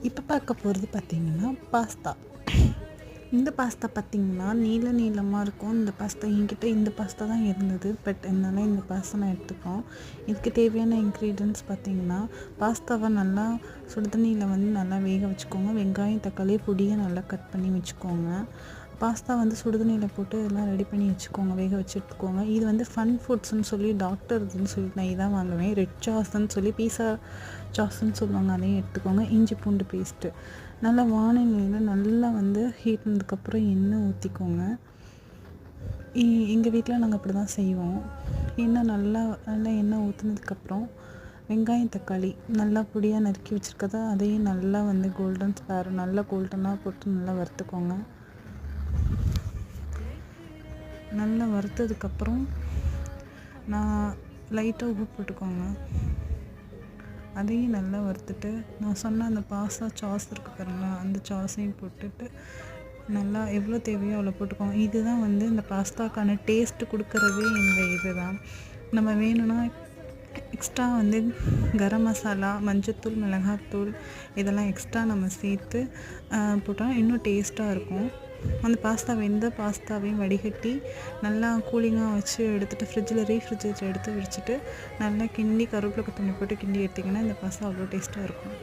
இப்போ பார்க்க போகிறது பார்த்திங்கன்னா பாஸ்தா. இந்த பாஸ்தா பார்த்திங்கன்னா நீளமாக இருக்கும். இந்த பாஸ்தா என்கிட்ட இந்த பாஸ்தா தான் இருந்தது. பட் என்னால் இந்த பாஸ்தா நான் எடுத்துப்போம். இதுக்கு தேவையான இன்க்ரீடியன்ட்ஸ் பார்த்திங்கன்னா, பாஸ்தாவை நல்லா சுடுதண்ணியில் நல்லா வேக வச்சுக்கோங்க. வெங்காயம் தக்காளி பொடியை நல்லா கட் பண்ணி வச்சுக்கோங்க. பாஸ்தா சுடுதண்ணியில் போட்டு எல்லாம் ரெடி பண்ணி வச்சுக்கோங்க, வேக வச்சு எடுத்துக்கோங்க. இது ஃபன் ஃபுட்ஸ்ன்னு சொல்லி டாக்டர் இதுன்னு சொல்லி நான் இதான் வாங்குவேன். ரெட் சாஸ்ன்னு சொல்லி பீஸா சாஸ்ன்னு சொல்லுவாங்க, அதையும் எடுத்துக்கோங்க. இஞ்சி பூண்டு பேஸ்ட்டு நல்லா வானிலையில் நல்லா ஹீட் பண்ணதுக்கப்புறம் எண்ணெய் ஊற்றிக்கோங்க. எங்கள் வீட்டில் நாங்கள் அப்படி தான் செய்வோம். நல்லா எண்ணெய் ஊற்றினதுக்கப்புறம் வெங்காயம் தக்காளி நல்லா பொடியாக நறுக்கி வச்சுருக்கதா அதையும் நல்லா கோல்டன் ஸ்பேர் நல்லா கோல்டனாக போட்டு நல்லா வறுத்துக்கோங்க. நல்லா வறுத்ததுக்கப்புறம் நான் லைட்டாக உப்பு போட்டுக்கோங்க. அதையும் நல்லா வறுத்துட்டு நான் சொன்ன அந்த பாஸ்தா சாஸ் இருக்குது பாருங்களேன், அந்த சாஸையும் போட்டுட்டு நல்லா எவ்வளோ தேவையோ அவ்வளோ போட்டுக்கோங்க. இதுதான் இந்த பாஸ்தாக்கான டேஸ்ட்டு கொடுக்குறதே இந்த இது தான். நம்ம வேணும்னா எக்ஸ்ட்ரா கரம் மசாலா, மஞ்சத்தூள், மிளகாத்தூள் இதெல்லாம் எக்ஸ்ட்ரா நம்ம சேர்த்து போட்டால் இன்னும் டேஸ்ட்டாக இருக்கும். அந்த பாஸ்தாவையும் வடிகட்டி நல்லா கூலிங்காக வச்சு எடுத்துகிட்டு ரீஃப்ரிஜரேட்டர் எடுத்து வச்சுட்டு நல்லா கிண்டி கருவேப்பிலை கொத்தமல்லி போட்டு கிண்டி எடுத்திங்கன்னா இந்த பாஸ்தா அவ்வளோ டேஸ்ட்டாக இருக்கும்.